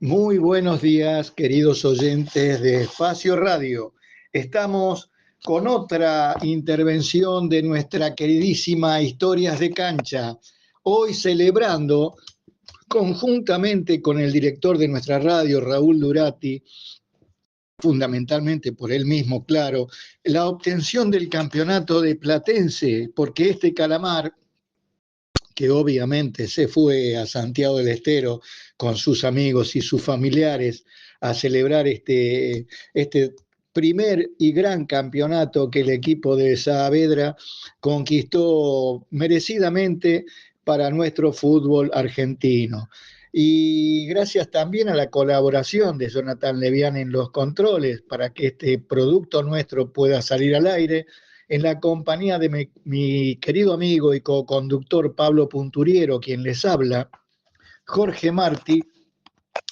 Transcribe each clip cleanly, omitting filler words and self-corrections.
Muy buenos días, queridos oyentes de Espacio Radio. Estamos con otra intervención de nuestra queridísima Historias de Cancha. Hoy celebrando, conjuntamente con el director de nuestra radio, Raúl Durati, fundamentalmente por él mismo, claro, la obtención del campeonato de Platense, porque este Calamar, que obviamente se fue a Santiago del Estero con sus amigos y sus familiares a celebrar este primer y gran campeonato que el equipo de Saavedra conquistó merecidamente para nuestro fútbol argentino. Y gracias también a la colaboración de Jonathan Levián en los controles para que este producto nuestro pueda salir al aire, en la compañía de mi querido amigo y co-conductor Pablo Punturiero, quien les habla, Jorge Martí,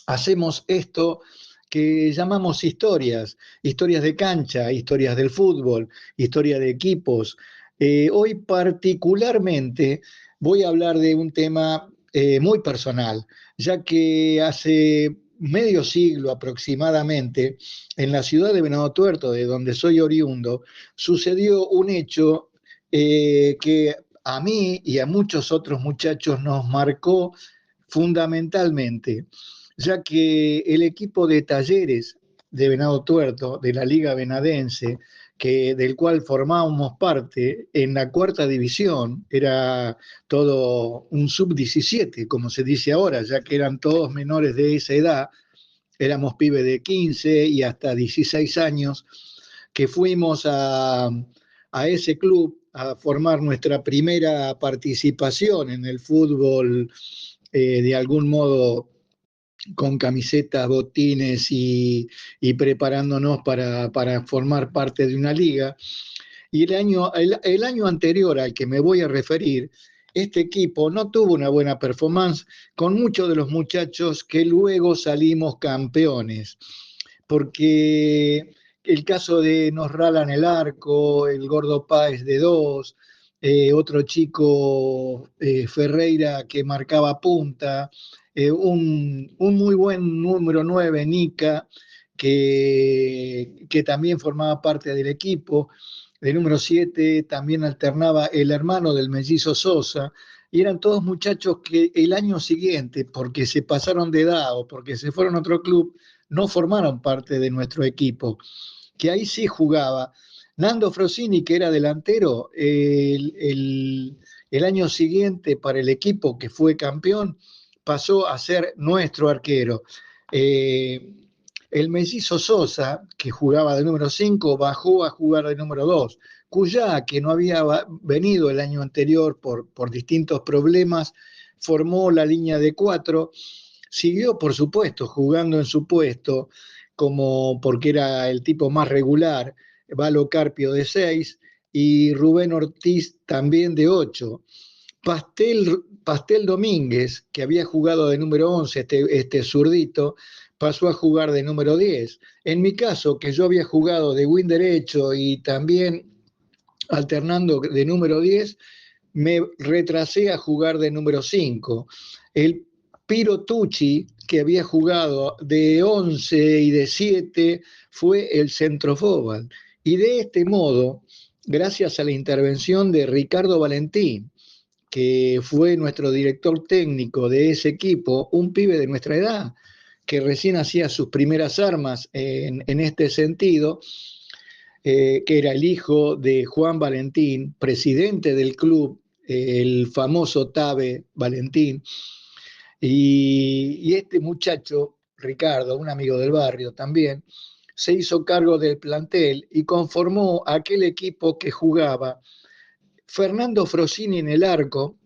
hacemos esto que llamamos historias, historias de cancha, historias del fútbol, historia de equipos. Hoy particularmente voy a hablar de un tema muy personal, ya que hace medio siglo aproximadamente, en la ciudad de Venado Tuerto, de donde soy oriundo, sucedió un hecho que a mí y a muchos otros muchachos nos marcó fundamentalmente, ya que el equipo de Talleres de Venado Tuerto, de la Liga Venadense, del cual formábamos parte en la cuarta división, era todo un sub-17, como se dice ahora, ya que eran todos menores de esa edad, éramos pibes de 15 y hasta 16 años, que fuimos a ese club a formar nuestra primera participación en el fútbol, de algún modo con camisetas, botines y preparándonos para formar parte de una liga. Y el año anterior al que me voy a referir, este equipo no tuvo una buena performance con muchos de los muchachos que luego salimos campeones, porque el caso de Nosrala en el arco, el Gordo Páez de dos, otro chico, Ferreira, que marcaba punta, un muy buen número 9, Nica, que también formaba parte del equipo. De número 7 también alternaba el hermano del mellizo Sosa, y eran todos muchachos que el año siguiente, porque se pasaron de edad o porque se fueron a otro club, no formaron parte de nuestro equipo, que ahí sí jugaba. Nando Frosini, que era delantero, el año siguiente para el equipo que fue campeón, pasó a ser nuestro arquero. Eh, el mellizo Sosa, que jugaba de número 5, bajó a jugar de número 2. Cuyá, que no había venido el año anterior por distintos problemas, formó la línea de 4. Siguió, por supuesto, jugando en su puesto, como porque era el tipo más regular, Valo Carpio de 6 y Rubén Ortiz también de 8. Pastel Domínguez, que había jugado de número 11, este zurdito, pasó a jugar de número 10. En mi caso, que yo había jugado de win derecho y también alternando de número 10, me retrasé a jugar de número 5. El Piro Tucci, que había jugado de 11 y de 7, fue el centrofóbal. Y de este modo, gracias a la intervención de Ricardo Valentín, que fue nuestro director técnico de ese equipo, un pibe de nuestra edad, que recién hacía sus primeras armas en este sentido, que era el hijo de Juan Valentín, presidente del club, el famoso Tabe Valentín, y este muchacho, Ricardo, un amigo del barrio también, se hizo cargo del plantel y conformó aquel equipo que jugaba Fernando Frosini en el arco,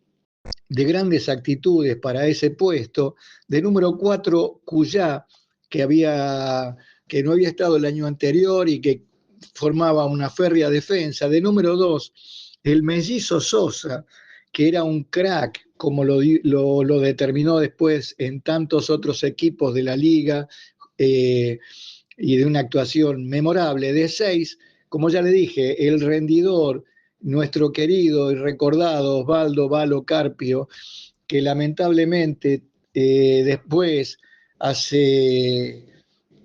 de grandes actitudes para ese puesto, de número 4, Cuyá, que no había estado el año anterior y que formaba una férrea defensa, de número 2, el mellizo Sosa, que era un crack, como lo determinó después en tantos otros equipos de la liga, y de una actuación memorable. De 6, como ya le dije, el rendidor, nuestro querido y recordado Osvaldo Valo Carpio, que lamentablemente después hace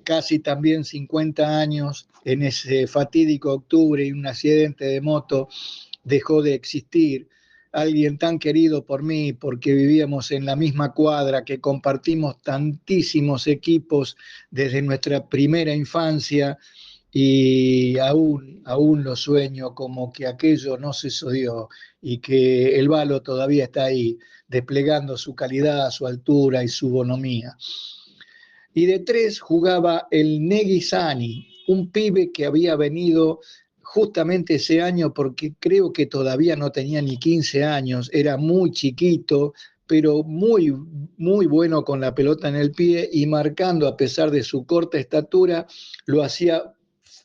casi también 50 años, en ese fatídico octubre, y un accidente de moto dejó de existir. Alguien tan querido por mí, porque vivíamos en la misma cuadra, que compartimos tantísimos equipos desde nuestra primera infancia, y aún lo sueño como que aquello no se dio y que el Valo todavía está ahí, desplegando su calidad, su altura y su bonomía. Y de tres jugaba el Negui Sani, un pibe que había venido justamente ese año porque creo que todavía no tenía ni 15 años, era muy chiquito, pero muy, muy bueno con la pelota en el pie y marcando a pesar de su corta estatura, lo hacía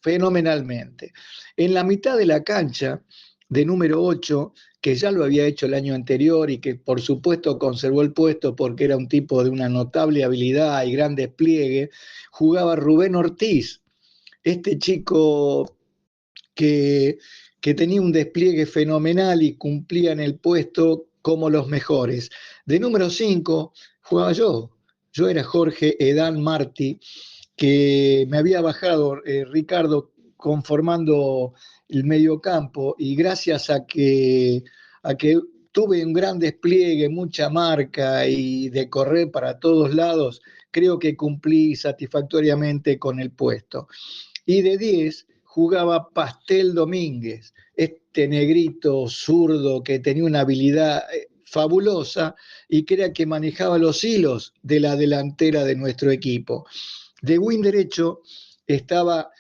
fenomenalmente. En la mitad de la cancha, de número 8, que ya lo había hecho el año anterior y que por supuesto conservó el puesto porque era un tipo de una notable habilidad y gran despliegue, jugaba Rubén Ortiz, este chico que, que tenía un despliegue fenomenal y cumplía en el puesto como los mejores. De número 5 jugaba yo era Jorge Edán Martí, que me había bajado Ricardo conformando el mediocampo, y gracias a que tuve un gran despliegue, mucha marca y de correr para todos lados, creo que cumplí satisfactoriamente con el puesto. Y de 10 jugaba Pastel Domínguez, este negrito zurdo que tenía una habilidad fabulosa y que era que manejaba los hilos de la delantera de nuestro equipo. De win derecho estaba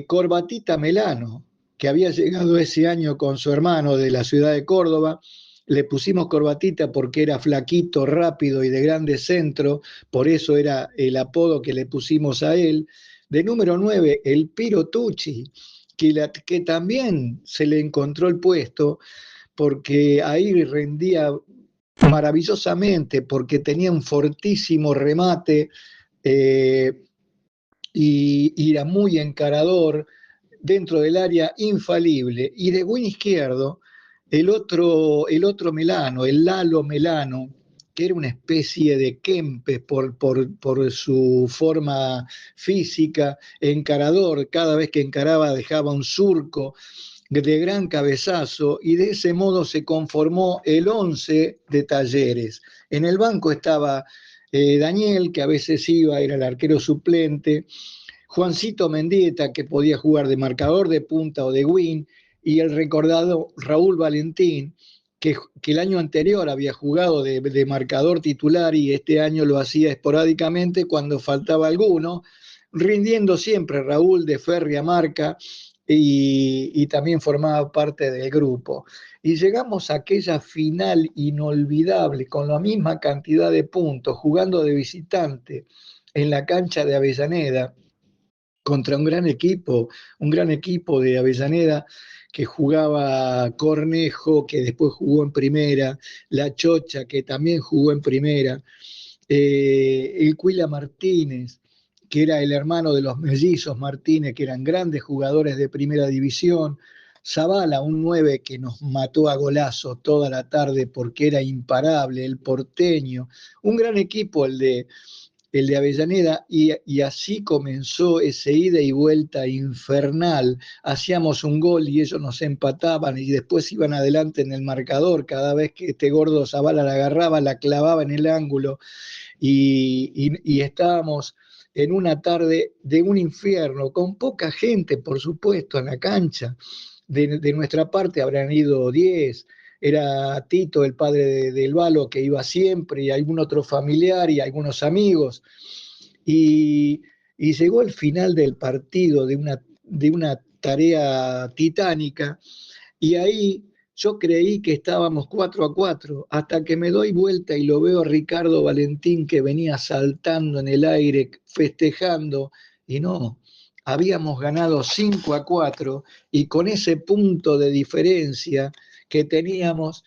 Corbatita Melano, que había llegado ese año con su hermano de la ciudad de Córdoba. Le pusimos Corbatita porque era flaquito, rápido y de grande centro, por eso era el apodo que le pusimos a él. De número 9, el Piro Tucci, que también se le encontró el puesto, porque ahí rendía maravillosamente, porque tenía un fortísimo remate, eh, y era muy encarador dentro del área, infalible. Y de buen izquierdo, el otro Melano, el Lalo Melano, que era una especie de Kempes por su forma física, encarador, cada vez que encaraba dejaba un surco de gran cabezazo, y de ese modo se conformó el 11 de Talleres. En el banco estaba Daniel, que a veces iba, era el arquero suplente, Juancito Mendieta, que podía jugar de marcador de punta o de win, y el recordado Raúl Valentín, que el año anterior había jugado de marcador titular y este año lo hacía esporádicamente cuando faltaba alguno, rindiendo siempre Raúl de férrea marca, y también formaba parte del grupo. Y llegamos a aquella final inolvidable con la misma cantidad de puntos, jugando de visitante en la cancha de Avellaneda contra un gran equipo de Avellaneda, que jugaba Cornejo, que después jugó en primera, La Chocha, que también jugó en primera, el Cuila Martínez, que era el hermano de los mellizos Martínez, que eran grandes jugadores de primera división, Zavala, un 9 que nos mató a golazo toda la tarde porque era imparable, el porteño, un gran equipo el de Avellaneda, y así comenzó ese ida y vuelta infernal. Hacíamos un gol y ellos nos empataban y después iban adelante en el marcador. Cada vez que este gordo Zavala la agarraba, la clavaba en el ángulo, y estábamos en una tarde de un infierno, con poca gente, por supuesto, en la cancha. De nuestra parte habrán ido 10, era Tito, el padre del Valo, que iba siempre, y algún otro familiar y algunos amigos. Y llegó el final del partido de una tarea titánica, y ahí yo creí que estábamos 4-4, hasta que me doy vuelta y lo veo a Ricardo Valentín, que venía saltando en el aire, festejando, y no, habíamos ganado 5-4, y con ese punto de diferencia que teníamos,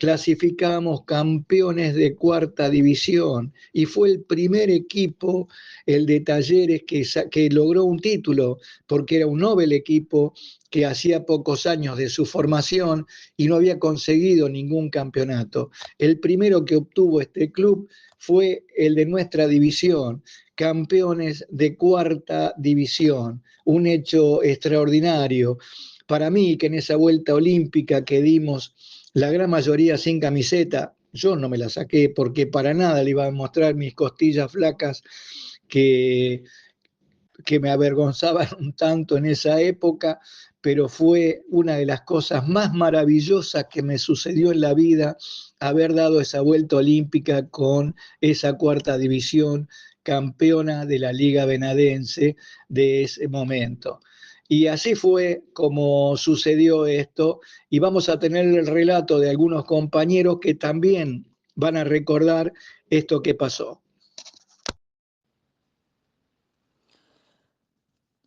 clasificamos campeones de cuarta división y fue el primer equipo, el de Talleres, que logró un título, porque era un novel equipo que hacía pocos años de su formación y no había conseguido ningún campeonato. El primero que obtuvo este club fue el de nuestra división, campeones de cuarta división, un hecho extraordinario. Para mí, que en esa vuelta olímpica que dimos, la gran mayoría sin camiseta, yo no me la saqué porque para nada le iba a mostrar mis costillas flacas que, que me avergonzaban un tanto en esa época, pero fue una de las cosas más maravillosas que me sucedió en la vida haber dado esa vuelta olímpica con esa cuarta división, campeona de la Liga Benadense de ese momento. Y así fue como sucedió esto, y vamos a tener el relato de algunos compañeros que también van a recordar esto que pasó.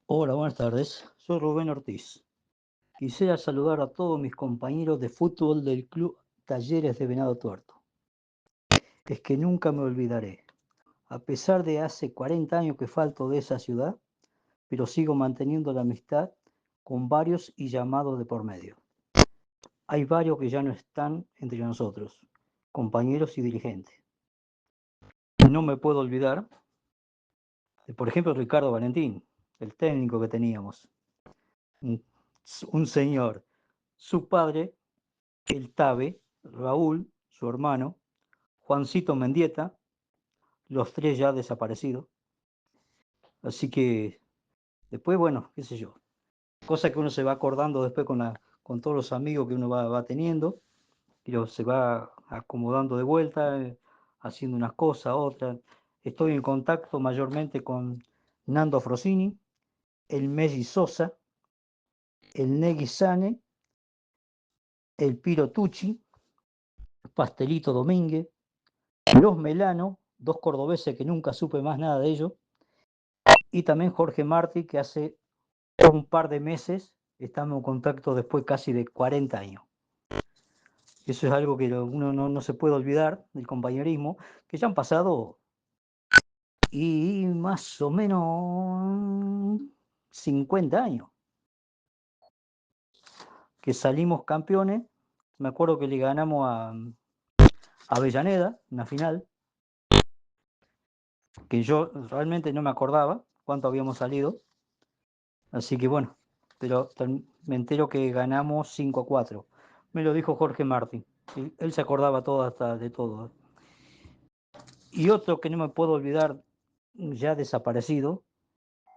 Hola, buenas tardes. Soy Rubén Ortiz. Quisiera saludar a todos mis compañeros de fútbol del Club Talleres de Venado Tuerto. Es que nunca me olvidaré. A pesar de hace 40 años que falto de esa ciudad, pero sigo manteniendo la amistad con varios y llamados de por medio. Hay varios que ya no están entre nosotros, compañeros y dirigentes. No me puedo olvidar de, por ejemplo, Ricardo Valentín, el técnico que teníamos. Un señor, su padre, el Tabe, Raúl, su hermano, Juancito Mendieta, los tres ya desaparecidos. Así que después, bueno, qué sé yo, cosa que uno se va acordando después con todos los amigos que uno va teniendo, pero se va acomodando de vuelta, haciendo unas cosas, otras. Estoy en contacto mayormente con Nando Frosini, el Meggi Sosa, el Negui Sane, el Piro Tucci, Pastelito Domínguez, los Melano, dos cordobeses que nunca supe más nada de ellos, y también Jorge Martí, que hace un par de meses estamos en contacto después casi de 40 años. Eso es algo que uno no se puede olvidar del compañerismo, que ya han pasado y más o menos 50 años que salimos campeones. Me acuerdo que le ganamos a Avellaneda, una final, que yo realmente no me acordaba cuánto habíamos salido. Así que bueno, pero me entero que ganamos 5-4. Me lo dijo Jorge Martín. Él se acordaba todo hasta de todo. Y otro que no me puedo olvidar, ya desaparecido,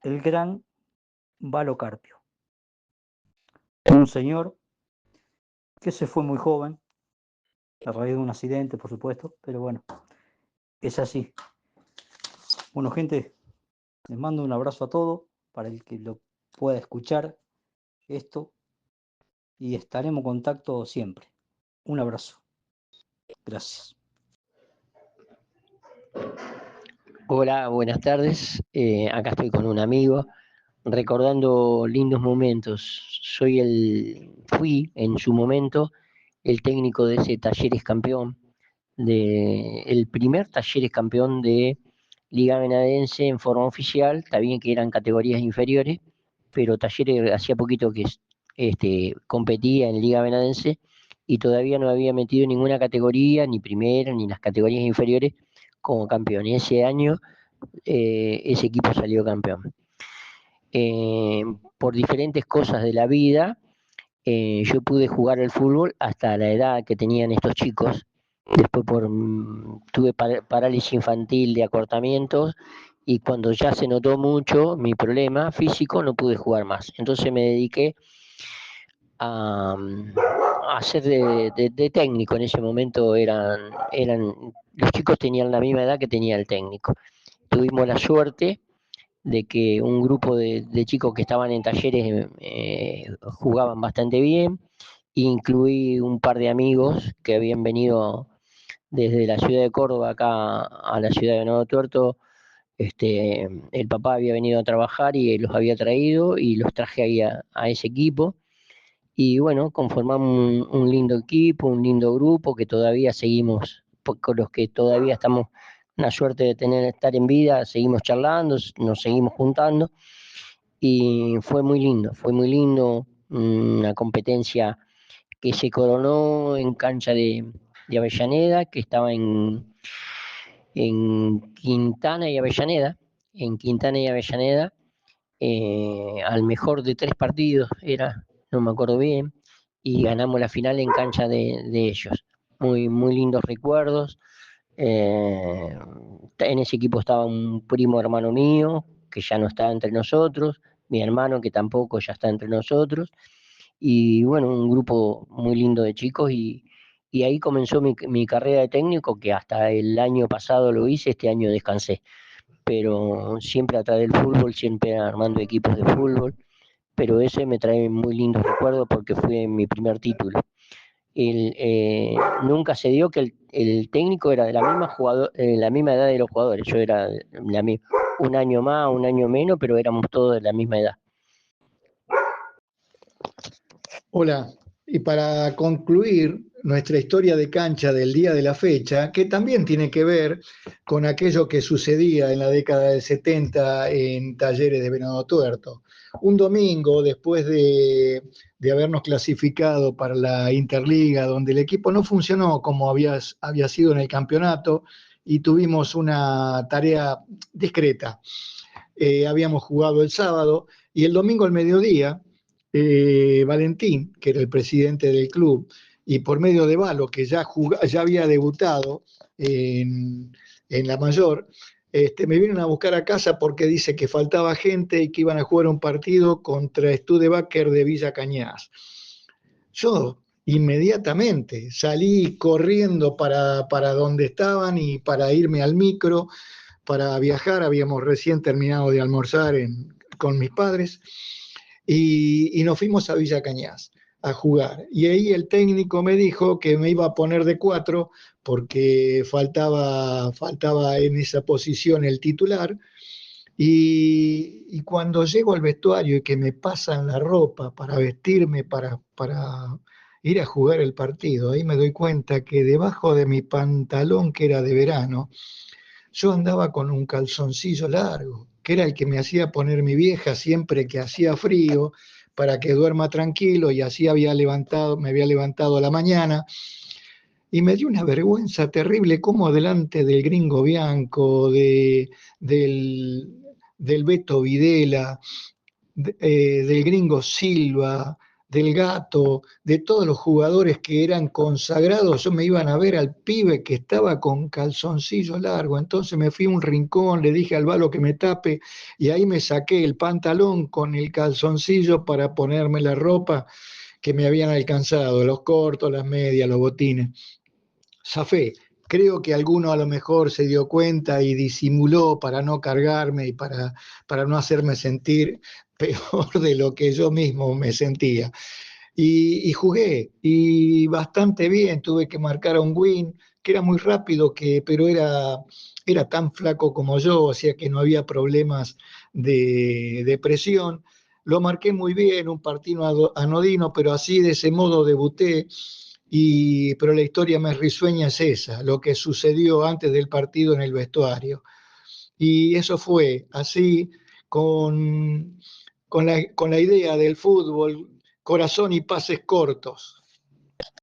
el gran Valo Carpio. Un señor que se fue muy joven, a raíz de un accidente, por supuesto, pero bueno, es así. Bueno, gente, les mando un abrazo a todos, para el que lo pueda escuchar esto, y estaremos en contacto siempre. Un abrazo. Gracias. Hola, buenas tardes. Acá estoy con un amigo recordando lindos momentos. Fui en su momento el técnico de ese Talleres campeón, el primer Talleres campeón de Liga Benadense en forma oficial. Está bien que eran categorías inferiores, pero Talleres hacía poquito que competía en Liga Benadense y todavía no había metido ninguna categoría, ni primera, ni las categorías inferiores como campeón. Y ese año ese equipo salió campeón. Por diferentes cosas de la vida, yo pude jugar al fútbol hasta la edad que tenían estos chicos. Después tuve parálisis infantil de acortamientos y cuando ya se notó mucho mi problema físico no pude jugar más. Entonces me dediqué a ser de técnico. En ese momento los chicos tenían la misma edad que tenía el técnico. Tuvimos la suerte de que un grupo de chicos que estaban en Talleres jugaban bastante bien. Incluí un par de amigos que habían venido desde la ciudad de Córdoba acá a la ciudad de Venado Tuerto. El papá había venido a trabajar y los había traído y los traje ahí a ese equipo. y bueno, conformamos un lindo equipo, un lindo grupo que todavía seguimos, con los que todavía estamos, una suerte de estar en vida, seguimos charlando, nos seguimos juntando, y fue muy lindo, una competencia que se coronó en cancha de Avellaneda, que estaba en Quintana y Avellaneda, al mejor de 3 partidos era, no me acuerdo bien, y ganamos la final en cancha de ellos. Muy lindos recuerdos. En ese equipo estaba un primo hermano mío, que ya no está entre nosotros, mi hermano, que tampoco ya está entre nosotros, y bueno, un grupo muy lindo de chicos, y ahí comenzó mi carrera de técnico, que hasta el año pasado lo hice, este año descansé, pero siempre atrás del fútbol, siempre armando equipos de fútbol, pero ese me trae muy lindos recuerdos porque fue mi primer título. Nunca se dio que el técnico era de la misma edad de los jugadores, yo era un año más, un año menos, pero éramos todos de la misma edad. Hola, y para concluir nuestra historia de cancha del día de la fecha, que también tiene que ver con aquello que sucedía en la década del 70 en Talleres de Venado Tuerto. Un domingo, después de habernos clasificado para la Interliga, donde el equipo no funcionó como había sido en el campeonato, y tuvimos una tarea discreta. Habíamos jugado el sábado y el domingo al mediodía, Valentín, que era el presidente del club, y por medio de Valo, que ya había debutado en la mayor, me vinieron a buscar a casa porque dice que faltaba gente y que iban a jugar un partido contra Studebaker de Villa Cañas. Yo inmediatamente salí corriendo para donde estaban y para irme al micro para viajar. Habíamos recién terminado de almorzar con mis padres y nos fuimos a Villa Cañas a jugar. Y ahí el técnico me dijo que me iba a poner de 4 porque faltaba en esa posición el titular. Y cuando llego al vestuario y que me pasan la ropa para vestirme, para ir a jugar el partido, ahí me doy cuenta que debajo de mi pantalón, que era de verano, yo andaba con un calzoncillo largo, que era el que me hacía poner mi vieja siempre que hacía frío, para que duerma tranquilo, y así me había levantado a la mañana, y me dio una vergüenza terrible como delante del Gringo Bianco, del Beto Videla, del Gringo Silva, del Gato, de todos los jugadores que eran consagrados, yo me iban a ver al pibe que estaba con calzoncillo largo. Entonces me fui a un rincón, le dije al Valo que me tape, y ahí me saqué el pantalón con el calzoncillo para ponerme la ropa que me habían alcanzado, los cortos, las medias, los botines. Zafé. Creo que alguno a lo mejor se dio cuenta y disimuló para no cargarme y para no hacerme sentir peor de lo que yo mismo me sentía. Y jugué, y bastante bien. Tuve que marcar a un win, que era muy rápido, pero era tan flaco como yo, o sea que no había problemas de presión. Lo marqué muy bien, un partido anodino, pero así de ese modo debuté. Pero la historia más risueña es esa, lo que sucedió antes del partido en el vestuario. Y eso fue así, con la idea del fútbol, corazón y pases cortos.